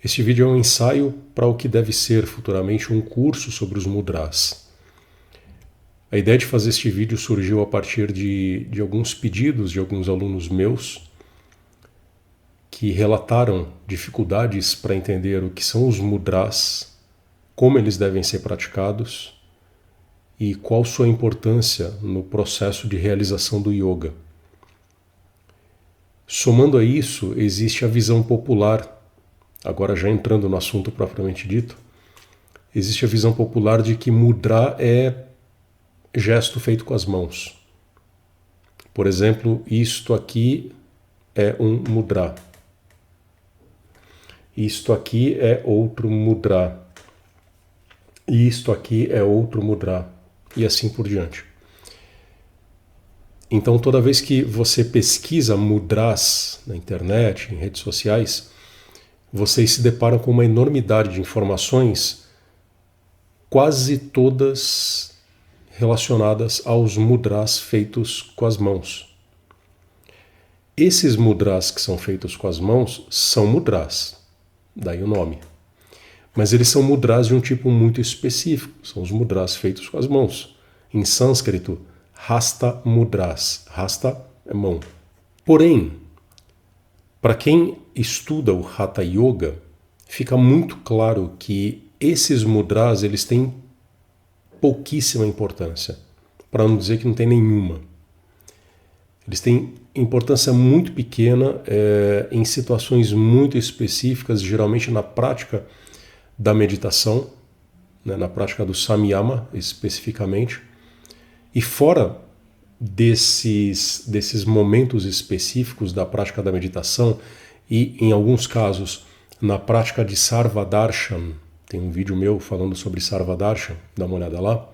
Este vídeo é um ensaio para o que deve ser futuramente um curso sobre os mudras. A ideia de fazer este vídeo surgiu a partir de alguns pedidos de alguns alunos meus que relataram dificuldades para entender o que são os mudras, como eles devem ser praticados e qual sua importância no processo de realização do yoga. Somando a isso, existe a visão popular, agora já entrando no assunto propriamente dito, existe a visão popular de que mudra é gesto feito com as mãos. Por exemplo, isto aqui é um mudra. Isto aqui é outro mudra. Isto aqui é outro mudra. E assim por diante. Então, toda vez que você pesquisa mudras na internet, em redes sociais, vocês se deparam com uma enormidade de informações, quase todas relacionadas aos mudras feitos com as mãos. Esses mudras que são feitos com as mãos são mudras, daí o nome. Mas eles são mudras de um tipo muito específico, são os mudras feitos com as mãos. Em sânscrito, hasta mudras. Hasta é mão. Porém, para quem estuda o Hatha Yoga, fica muito claro que esses mudras eles têm pouquíssima importância, para não dizer que não tem nenhuma. Eles têm importância muito pequena em situações muito específicas, geralmente na prática da meditação, né, na prática do samyama especificamente, e fora desses momentos específicos da prática da meditação e, em alguns casos, na prática de Sarvadarshan. Tem um vídeo meu falando sobre Sarvadarshan, dá uma olhada lá.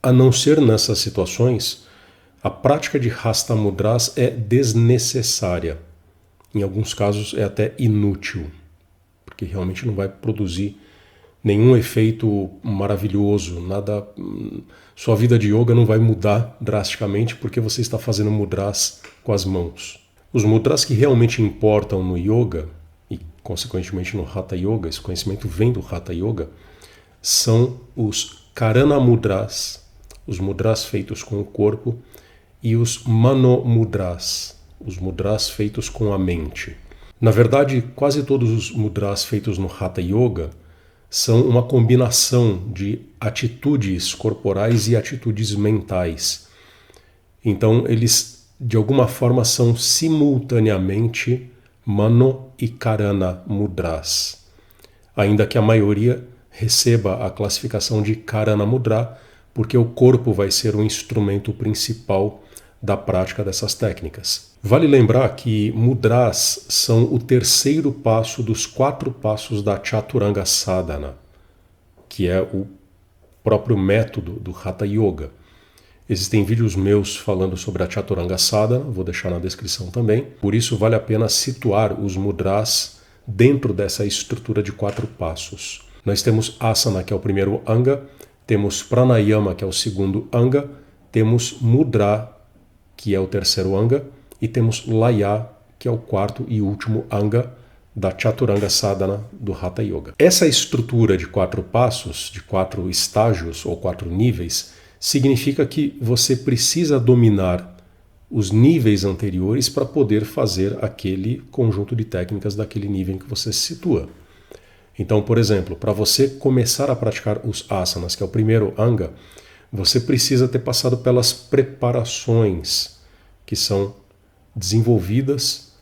A não ser nessas situações, a prática de Hasta Mudras é desnecessária. Em alguns casos é até inútil, porque realmente não vai produzir nenhum efeito maravilhoso, nada. Sua vida de yoga não vai mudar drasticamente porque você está fazendo mudras com as mãos. Os mudras que realmente importam no yoga, e consequentemente no Hatha Yoga, esse conhecimento vem do Hatha Yoga, são os Karana Mudras, os mudras feitos com o corpo, e os Mano Mudras, os mudras feitos com a mente. Na verdade, quase todos os mudras feitos no Hatha Yoga são uma combinação de atitudes corporais e atitudes mentais. Então, eles, de alguma forma, são simultaneamente Mano e Karana Mudras, ainda que a maioria receba a classificação de Karana Mudra, porque o corpo vai ser o instrumento principal da prática dessas técnicas. Vale lembrar que mudras são o terceiro passo dos 4 passos da Chaturanga Sadhana, que é o próprio método do Hatha Yoga. Existem vídeos meus falando sobre a Chaturanga Sadhana, vou deixar na descrição também. Por isso vale a pena situar os mudras dentro dessa estrutura de 4 passos. Nós temos Asana, que é o primeiro Anga, temos Pranayama, que é o segundo Anga, temos Mudra, que é o terceiro Anga, e temos Laya, que é o quarto e último Anga da Chaturanga Sadhana do Hatha Yoga. Essa estrutura de 4 passos, de 4 estágios ou 4 níveis, significa que você precisa dominar os níveis anteriores para poder fazer aquele conjunto de técnicas daquele nível em que você se situa. Então, por exemplo, para você começar a praticar os asanas, que é o primeiro Anga, você precisa ter passado pelas preparações que são desenvolvidas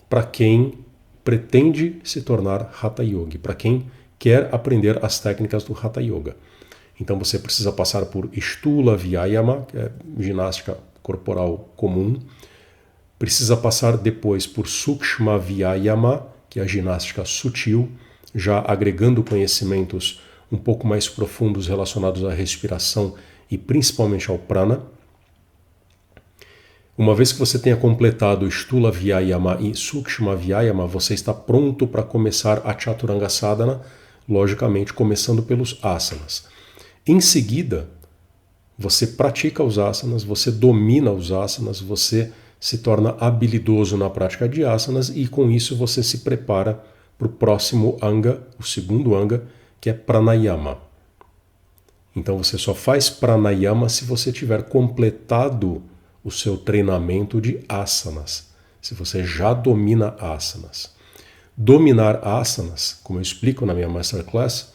para quem pretende se tornar Hatha Yogi, para quem quer aprender as técnicas do Hatha Yoga. Então você precisa passar por Sthula Vyayama, que é ginástica corporal comum, precisa passar depois por Sukshma Vyayama, que é a ginástica sutil, já agregando conhecimentos um pouco mais profundos relacionados à respiração e principalmente ao prana. Uma vez que você tenha completado Sthula Vyayama e Sukshma Vyayama, você está pronto para começar a Chaturanga Sadhana, logicamente começando pelos asanas. Em seguida, você pratica os asanas, você domina os asanas, você se torna habilidoso na prática de asanas e com isso você se prepara para o próximo anga, o segundo anga, que é pranayama. Então você só faz pranayama se você tiver completado o seu treinamento de asanas, se você já domina asanas. Dominar asanas, como eu explico na minha masterclass,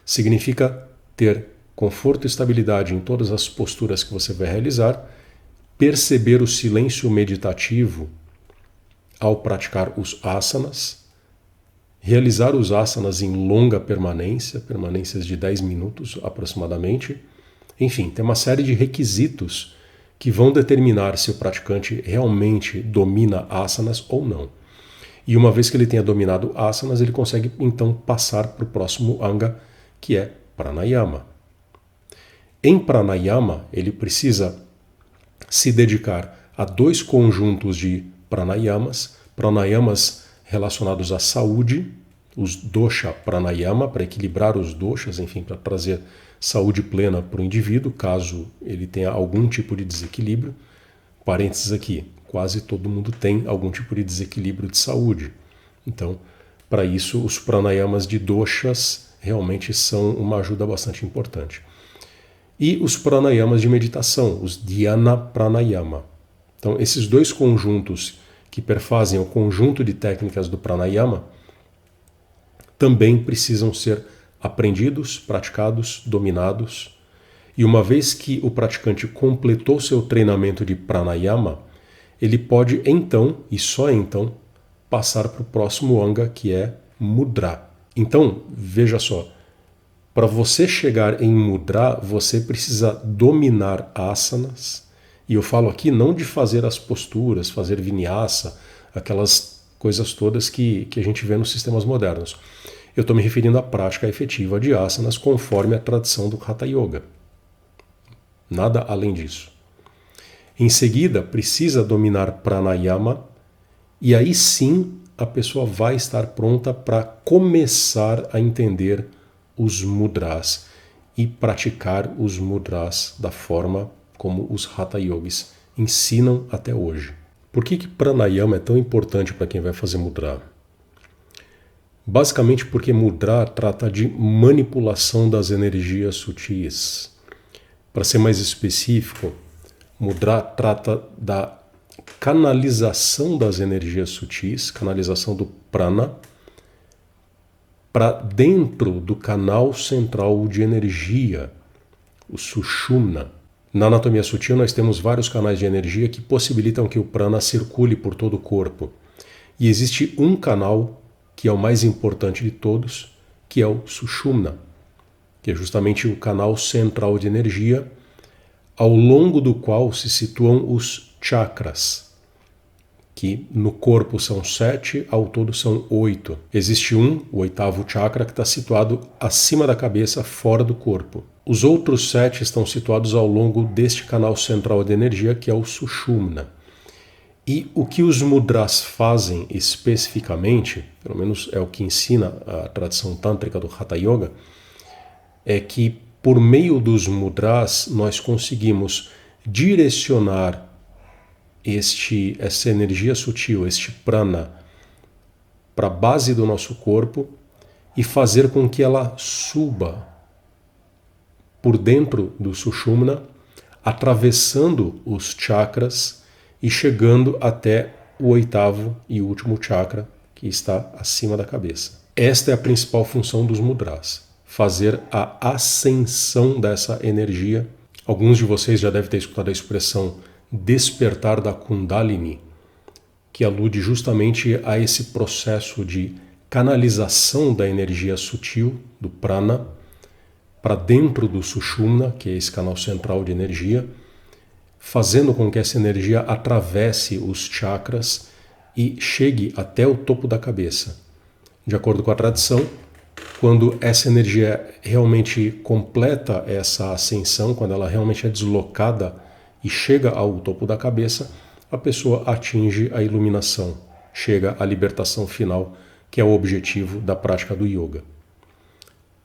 significa ter conforto e estabilidade em todas as posturas que você vai realizar, perceber o silêncio meditativo ao praticar os asanas, realizar os asanas em longa permanência, permanências de 10 minutos aproximadamente. Enfim, tem uma série de requisitos que vão determinar se o praticante realmente domina asanas ou não. E uma vez que ele tenha dominado asanas, ele consegue então passar para o próximo anga, que é pranayama. Em pranayama, ele precisa se dedicar a 2 conjuntos de pranayamas relacionados à saúde, os dosha pranayama, para equilibrar os doshas, enfim, para trazer saúde plena para o indivíduo, caso ele tenha algum tipo de desequilíbrio. Parênteses aqui, quase todo mundo tem algum tipo de desequilíbrio de saúde. Então, para isso, os pranayamas de doshas realmente são uma ajuda bastante importante. E os pranayamas de meditação, os dhyana pranayama. Então, esses 2 conjuntos que perfazem o conjunto de técnicas do pranayama também precisam ser aprendidos, praticados, dominados. E uma vez que o praticante completou seu treinamento de pranayama, ele pode então, e só então, passar para o próximo anga, que é mudra. Então, veja só, para você chegar em mudra, você precisa dominar asanas. E eu falo aqui não de fazer as posturas, fazer vinyasa, aquelas coisas todas que a gente vê nos sistemas modernos. Eu estou me referindo à prática efetiva de asanas conforme a tradição do Hatha Yoga. Nada além disso. Em seguida, precisa dominar pranayama e aí sim a pessoa vai estar pronta para começar a entender os mudras e praticar os mudras da forma como os Hatha Yogis ensinam até hoje. Por que pranayama é tão importante para quem vai fazer mudra? Basicamente porque mudra trata de manipulação das energias sutis. Para ser mais específico, mudra trata da canalização das energias sutis, canalização do prana, para dentro do canal central de energia, o sushumna. Na anatomia sutil nós temos vários canais de energia que possibilitam que o prana circule por todo o corpo. E existe um canal que é o mais importante de todos, que é o sushumna, que é justamente o canal central de energia, ao longo do qual se situam os chakras, que no corpo são 7, ao todo são 8. Existe o 8º chakra, que está situado acima da cabeça, fora do corpo. Os outros 7 estão situados ao longo deste canal central de energia, que é o sushumna. E o que os mudras fazem especificamente, pelo menos é o que ensina a tradição tântrica do Hatha Yoga, é que por meio dos mudras nós conseguimos direcionar essa energia sutil, este prana, para a base do nosso corpo e fazer com que ela suba por dentro do sushumna, atravessando os chakras e chegando até o 8º e último chakra, que está acima da cabeça. Esta é a principal função dos mudras, fazer a ascensão dessa energia. Alguns de vocês já devem ter escutado a expressão despertar da Kundalini, que alude justamente a esse processo de canalização da energia sutil, do prana, para dentro do sushumna, que é esse canal central de energia, fazendo com que essa energia atravesse os chakras e chegue até o topo da cabeça. De acordo com a tradição, quando essa energia realmente completa essa ascensão, quando ela realmente é deslocada e chega ao topo da cabeça, a pessoa atinge a iluminação, chega à libertação final, que é o objetivo da prática do yoga.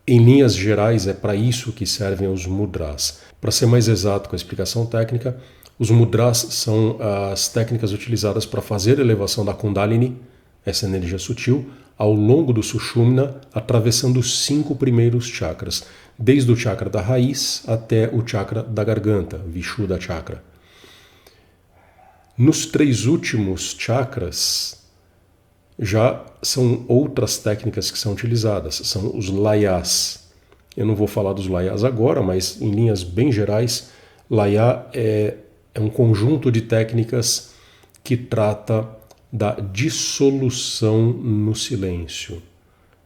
Em linhas gerais, é para isso que servem os mudras. Para ser mais exato com a explicação técnica, os mudras são as técnicas utilizadas para fazer a elevação da Kundalini, essa energia sutil, ao longo do Sushumna, atravessando os 5 primeiros chakras, desde o chakra da raiz até o chakra da garganta, Vishuddha Chakra. Nos 3 últimos chakras, já são outras técnicas que são utilizadas, são os layas. Eu não vou falar dos layas agora, mas em linhas bem gerais, laya é um conjunto de técnicas que trata da dissolução no silêncio,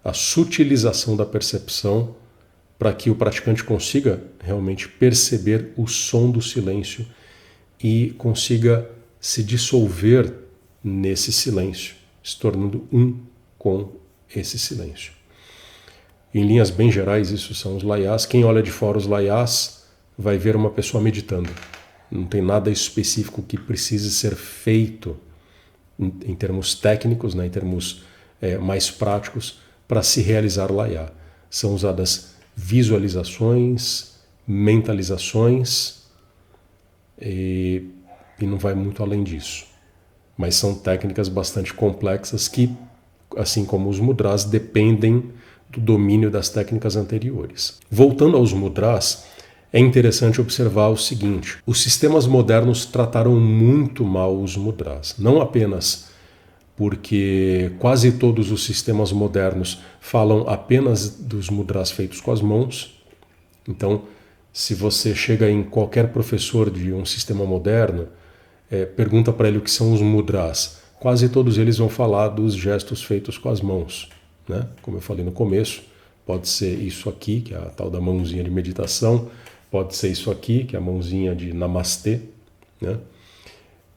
a sutilização da percepção para que o praticante consiga realmente perceber o som do silêncio e consiga se dissolver nesse silêncio, se tornando um com esse silêncio. Em linhas bem gerais, isso são os layas. Quem olha de fora os layas vai ver uma pessoa meditando. Não tem nada específico que precise ser feito em termos técnicos, né, em termos mais práticos, para se realizar laya. São usadas visualizações, mentalizações e não vai muito além disso. Mas são técnicas bastante complexas que, assim como os mudras, dependem do domínio das técnicas anteriores. Voltando aos mudras, é interessante observar o seguinte: os sistemas modernos trataram muito mal os mudras, não apenas porque quase todos os sistemas modernos falam apenas dos mudras feitos com as mãos. Então, se você chega em qualquer professor de um sistema moderno, pergunta para ele o que são os mudras, quase todos eles vão falar dos gestos feitos com as mãos, né? Como eu falei no começo, pode ser isso aqui, que é a tal da mãozinha de meditação, pode ser isso aqui, que é a mãozinha de namastê, né?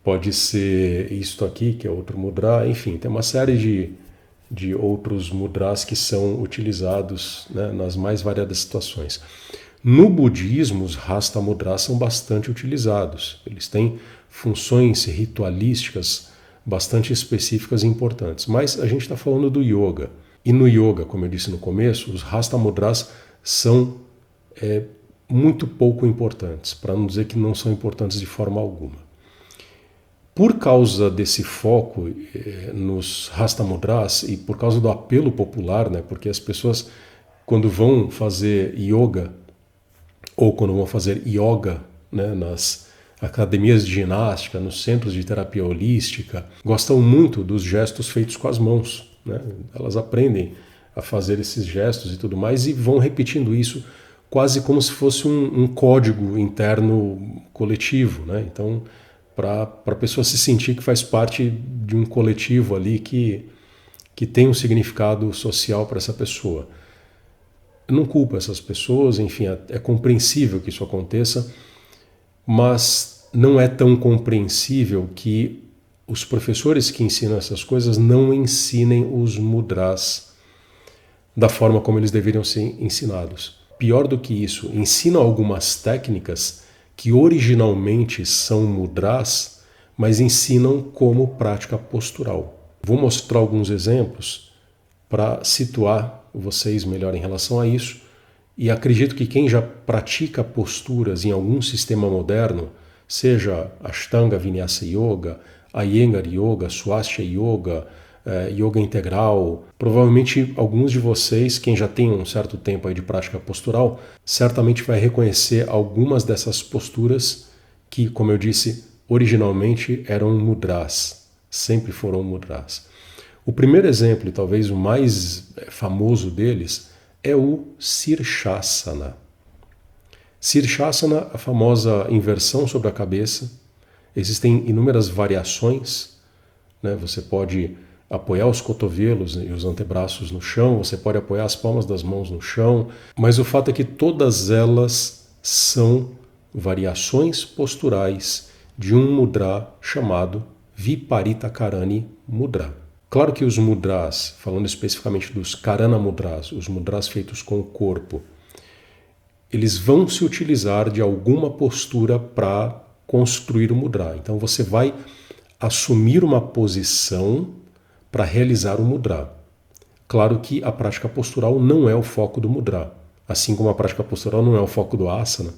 Pode ser isto aqui, que é outro mudra, enfim, tem uma série de outros mudras que são utilizados, né, nas mais variadas situações. No budismo, os Hasta Mudras são bastante utilizados. Eles têm funções ritualísticas bastante específicas e importantes. Mas a gente está falando do yoga. E no yoga, como eu disse no começo, os Hasta Mudras são muito pouco importantes, para não dizer que não são importantes de forma alguma. Por causa desse foco nos Hasta Mudras e por causa do apelo popular, né, porque as pessoas, quando vão fazer yoga, ou quando vão fazer yoga, né, nas academias de ginástica, nos centros de terapia holística, gostam muito dos gestos feitos com as mãos, né? Elas aprendem a fazer esses gestos e tudo mais e vão repetindo isso quase como se fosse um código interno coletivo, né? Então, para a pessoa se sentir que faz parte de um coletivo ali que tem um significado social para essa pessoa. Eu não culpo essas pessoas, enfim, é compreensível que isso aconteça, mas não é tão compreensível que os professores que ensinam essas coisas não ensinem os mudras da forma como eles deveriam ser ensinados. Pior do que isso, ensinam algumas técnicas que originalmente são mudras, mas ensinam como prática postural. Vou mostrar alguns exemplos para situar vocês melhor em relação a isso, e acredito que quem já pratica posturas em algum sistema moderno, seja Ashtanga Vinyasa Yoga, Iyengar Yoga, Swastika Yoga, Yoga Integral, provavelmente alguns de vocês, quem já tem um certo tempo aí de prática postural, certamente vai reconhecer algumas dessas posturas que, como eu disse, originalmente eram mudras, sempre foram mudras. O primeiro exemplo, e talvez o mais famoso deles, é o Sirshasana. Sirshasana, a famosa inversão sobre a cabeça. Existem inúmeras variações, né? Você pode apoiar os cotovelos e os antebraços no chão, você pode apoiar as palmas das mãos no chão, mas o fato é que todas elas são variações posturais de um mudra chamado Viparita Karani Mudra. Claro que os mudras, falando especificamente dos Karana Mudras, os mudras feitos com o corpo, eles vão se utilizar de alguma postura para construir o mudra. Então você vai assumir uma posição para realizar o mudra. Claro que a prática postural não é o foco do mudra, assim como a prática postural não é o foco do asana,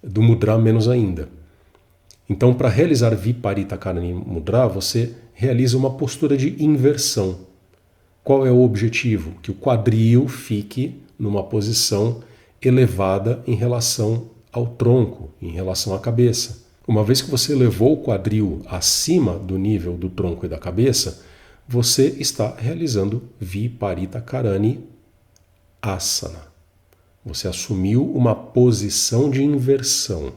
do mudra menos ainda. Então, para realizar Viparita Karani Mudra, você realiza uma postura de inversão. Qual é o objetivo? Que o quadril fique numa posição elevada em relação ao tronco, em relação à cabeça. Uma vez que você elevou o quadril acima do nível do tronco e da cabeça, você está realizando Viparita Karani Asana. Você assumiu uma posição de inversão.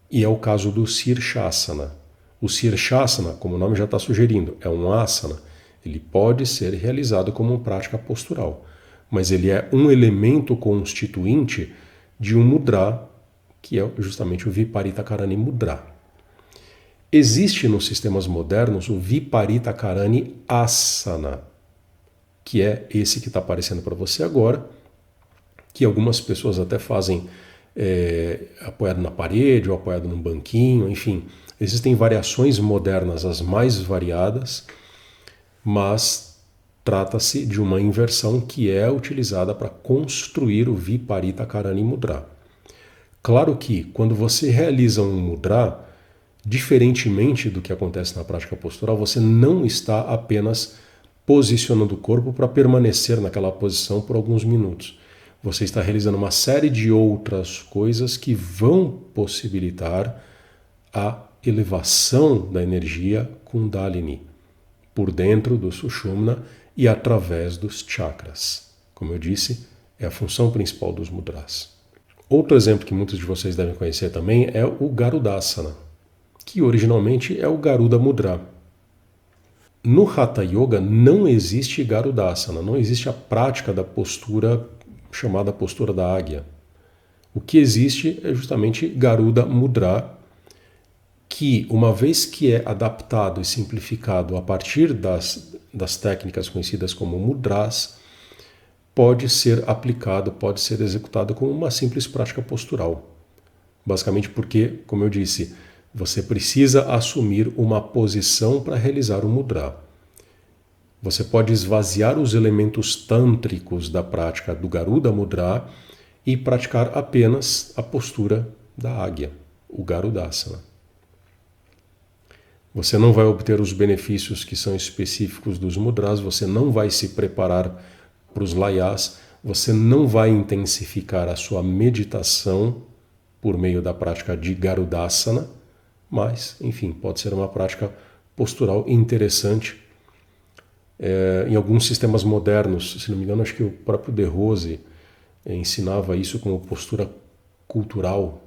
E é o caso do Sirshasana. O Sirshasana, como o nome já está sugerindo, é um asana. Ele pode ser realizado como uma prática postural, mas ele é um elemento constituinte de um mudra, que é justamente o Viparita Karani Mudra. Existe nos sistemas modernos o Viparita Karani Asana, que é esse que está aparecendo para você agora, que algumas pessoas até fazem apoiado na parede ou apoiado num banquinho, enfim. Existem variações modernas, as mais variadas, mas trata-se de uma inversão que é utilizada para construir o Viparita Karani Mudra. Claro que quando você realiza um mudra, diferentemente do que acontece na prática postural, você não está apenas posicionando o corpo para permanecer naquela posição por alguns minutos. Você está realizando uma série de outras coisas que vão possibilitar a elevação da energia Kundalini por dentro do Sushumna e através dos chakras. Como eu disse, é a função principal dos mudras. Outro exemplo que muitos de vocês devem conhecer também é o Garudasana, que originalmente é o Garuda Mudra. No Hatha Yoga não existe Garudasana, não existe a prática da postura chamada postura da águia. O que existe é justamente Garuda Mudra, que, uma vez que é adaptado e simplificado a partir das técnicas conhecidas como mudras, pode ser aplicado, pode ser executado como uma simples prática postural. Basicamente porque, como eu disse, você precisa assumir uma posição para realizar o mudra. Você pode esvaziar os elementos tântricos da prática do Garuda Mudra e praticar apenas a postura da águia, o Garudasana. Você não vai obter os benefícios que são específicos dos mudras, você não vai se preparar para os layas, você não vai intensificar a sua meditação por meio da prática de Garudasana, mas, enfim, pode ser uma prática postural interessante. Em alguns sistemas modernos, se não me engano, acho que o próprio De Rose ensinava isso como postura cultural,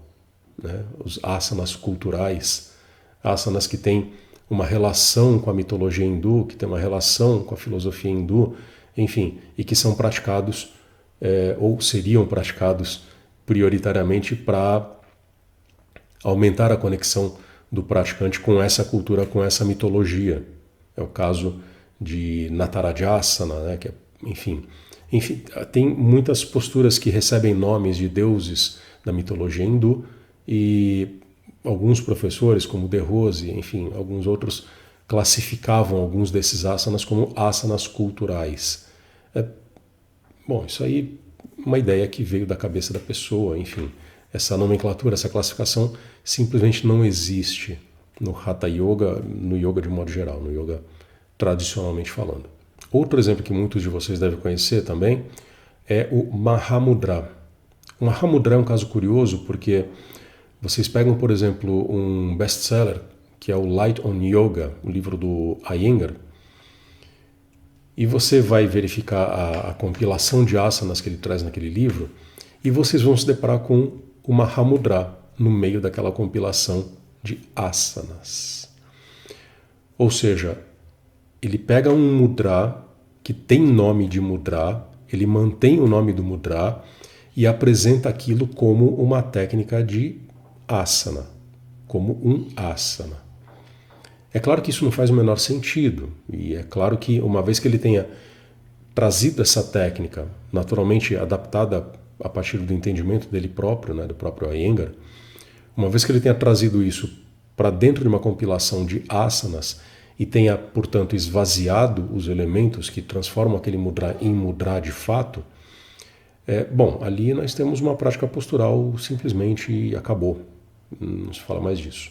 né? Os asanas culturais, asanas que têm uma relação com a mitologia hindu, que tem uma relação com a filosofia hindu, enfim, e que são praticados ou seriam praticados prioritariamente para aumentar a conexão do praticante com essa cultura, com essa mitologia. É o caso de Natarajasana, né, que é, enfim, tem muitas posturas que recebem nomes de deuses da mitologia hindu e alguns professores, como De Rose, enfim, alguns outros, classificavam alguns desses asanas como asanas culturais. Bom, isso aí é uma ideia que veio da cabeça da pessoa, enfim. Essa nomenclatura, essa classificação simplesmente não existe no Hatha Yoga, no yoga de modo geral, no yoga tradicionalmente falando. Outro exemplo que muitos de vocês devem conhecer também é o Mahamudra. O Mahamudra é um caso curioso porque vocês pegam, por exemplo, um best-seller, que é o Light on Yoga, o livro do Iyengar, e você vai verificar a compilação de asanas que ele traz naquele livro, e vocês vão se deparar com o Mahamudra no meio daquela compilação de asanas. Ou seja, ele pega um mudra que tem nome de mudra, ele mantém o nome do mudra e apresenta aquilo como uma técnica de asana, como um asana. É claro que isso não faz o menor sentido, e é claro que uma vez que ele tenha trazido essa técnica, naturalmente adaptada a partir do entendimento dele próprio, né, do próprio Iyengar, uma vez que ele tenha trazido isso para dentro de uma compilação de asanas e tenha, portanto, esvaziado os elementos que transformam aquele mudra em mudra de fato, bom, ali nós temos uma prática postural simplesmente e acabou. Não se fala mais disso.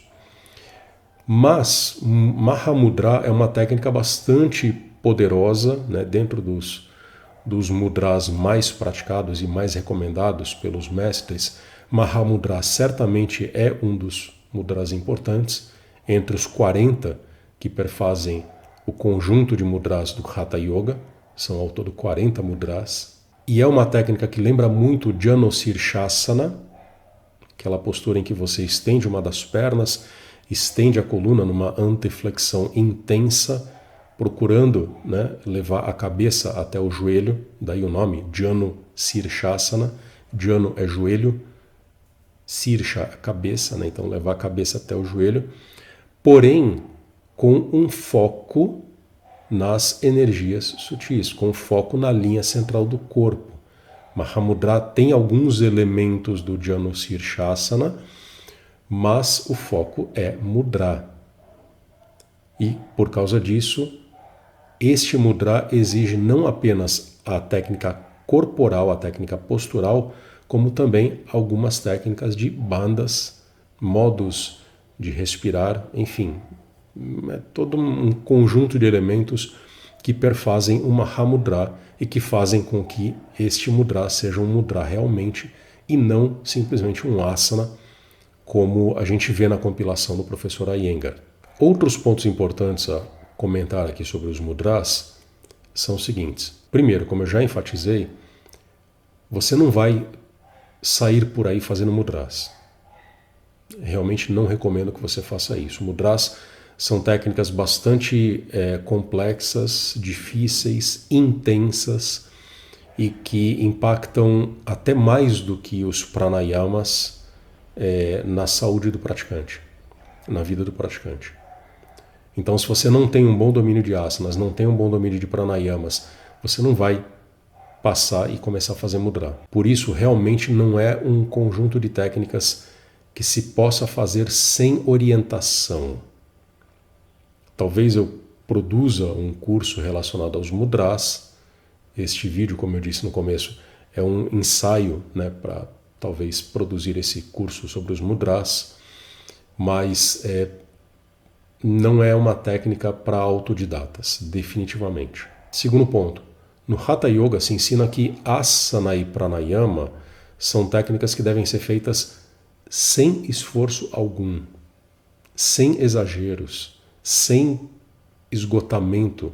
Mas Mahamudra é uma técnica bastante poderosa, né, dentro dos mudras mais praticados e mais recomendados pelos mestres. Mahamudra certamente é um dos mudras importantes, entre os 40 que perfazem o conjunto de mudras do Hatha Yoga, são ao todo 40 mudras, e é uma técnica que lembra muito o Janu Shirshasana, aquela postura em que você estende uma das pernas, estende a coluna numa anteflexão intensa, procurando, né, levar a cabeça até o joelho, daí o nome Janu Shirshasana. Janu é joelho, Sirsha é cabeça, né, então levar a cabeça até o joelho, porém com um foco nas energias sutis, com foco na linha central do corpo. Mahamudra tem alguns elementos do Janu Shirshasana, mas o foco é mudra. E, por causa disso, este mudra exige não apenas a técnica corporal, a técnica postural, como também algumas técnicas de bandhas, modos de respirar, enfim, é todo um conjunto de elementos que perfazem o Mahamudra e que fazem com que este mudra seja um mudra realmente e não simplesmente um asana, como a gente vê na compilação do professor Iyengar. Outros pontos importantes a comentar aqui sobre os mudras são os seguintes. Primeiro, como eu já enfatizei, você não vai sair por aí fazendo mudras. Realmente não recomendo que você faça isso. Mudras são técnicas bastante complexas, difíceis, intensas e que impactam até mais do que os pranayamas na saúde do praticante, na vida do praticante. Então, se você não tem um bom domínio de asanas, não tem um bom domínio de pranayamas, você não vai passar e começar a fazer mudra. Por isso, realmente não é um conjunto de técnicas que se possa fazer sem orientação. Talvez eu produza um curso relacionado aos mudras. Este vídeo, como eu disse no começo, é um ensaio, né, para talvez produzir esse curso sobre os mudras, mas não é uma técnica para autodidatas, definitivamente. Segundo ponto, no Hatha Yoga se ensina que asana e pranayama são técnicas que devem ser feitas sem esforço algum, sem exageros, sem esgotamento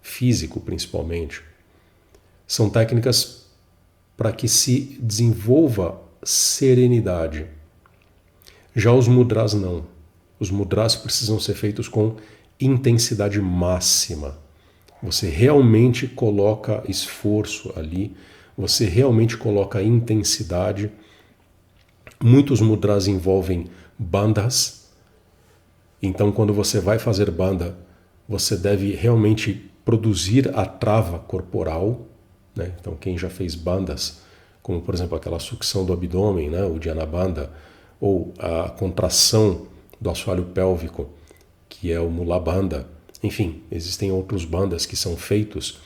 físico, principalmente. São técnicas para que se desenvolva serenidade. Já os mudras não. Os mudras precisam ser feitos com intensidade máxima. Você realmente coloca esforço ali, você realmente coloca intensidade. Muitos mudras envolvem bandhas. Então, quando você vai fazer bandha, você deve realmente produzir a trava corporal, né? Então, quem já fez bandhas, como por exemplo aquela sucção do abdômen, né? O Dhyana Bandha, ou a contração do assoalho pélvico, que é o Mula Bandha. Enfim, existem outros bandhas que são feitos,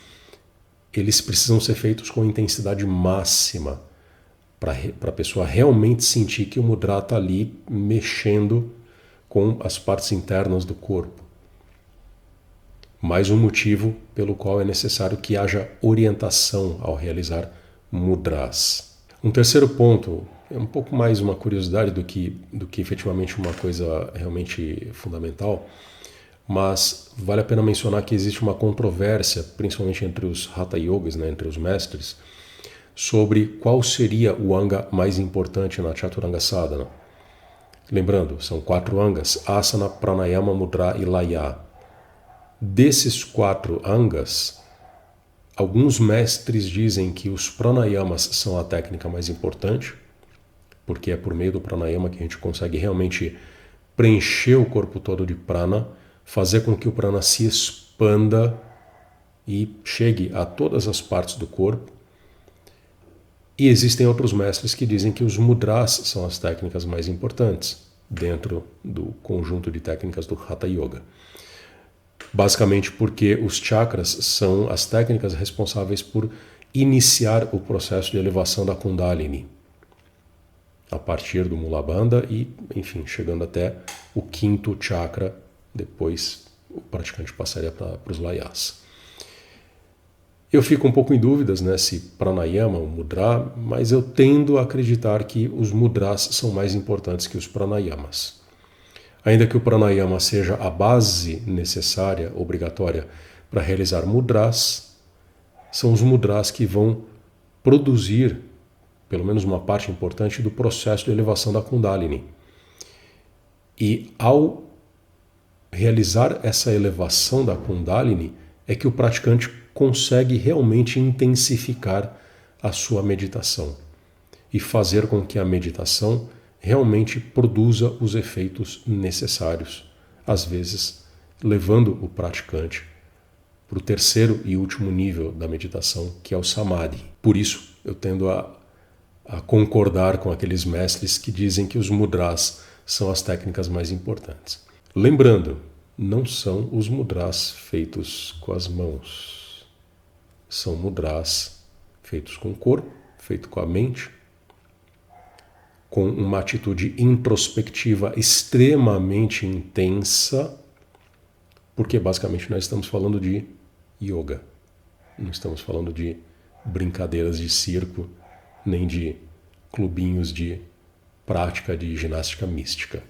eles precisam ser feitos com intensidade máxima, para a pessoa realmente sentir que o mudra está ali mexendo com as partes internas do corpo. Mais um motivo pelo qual é necessário que haja orientação ao realizar mudras. Um terceiro ponto, é um pouco mais uma curiosidade do que efetivamente uma coisa realmente fundamental, mas vale a pena mencionar que existe uma controvérsia, principalmente entre os Hatha Yogas, né, entre os mestres, sobre qual seria o anga mais importante na Chaturanga Sadhana. Lembrando, são 4 angas: asana, pranayama, mudra e laya. Desses 4 angas, alguns mestres dizem que os pranayamas são a técnica mais importante, porque é por meio do pranayama que a gente consegue realmente preencher o corpo todo de prana, fazer com que o prana se expanda e chegue a todas as partes do corpo. E existem outros mestres que dizem que os mudras são as técnicas mais importantes dentro do conjunto de técnicas do Hatha Yoga. Basicamente porque os chakras são as técnicas responsáveis por iniciar o processo de elevação da Kundalini, a partir do Mula Bandha e, enfim, chegando até o 5º chakra, depois o praticante passaria para os layas. Eu fico um pouco em dúvidas, né, se pranayama ou mudra, mas eu tendo a acreditar que os mudras são mais importantes que os pranayamas. Ainda que o pranayama seja a base necessária, obrigatória, para realizar mudras, são os mudras que vão produzir, pelo menos uma parte importante, do processo de elevação da Kundalini. E ao realizar essa elevação da Kundalini, é que o praticante consegue realmente intensificar a sua meditação e fazer com que a meditação realmente produza os efeitos necessários, às vezes levando o praticante para o terceiro e último nível da meditação, que é o Samadhi. Por isso, eu tendo a concordar com aqueles mestres que dizem que os mudras são as técnicas mais importantes. Lembrando, não são os mudras feitos com as mãos. São mudras feitos com o corpo, feito com a mente, com uma atitude introspectiva extremamente intensa, porque basicamente nós estamos falando de yoga. Não estamos falando de brincadeiras de circo, nem de clubinhos de prática de ginástica mística.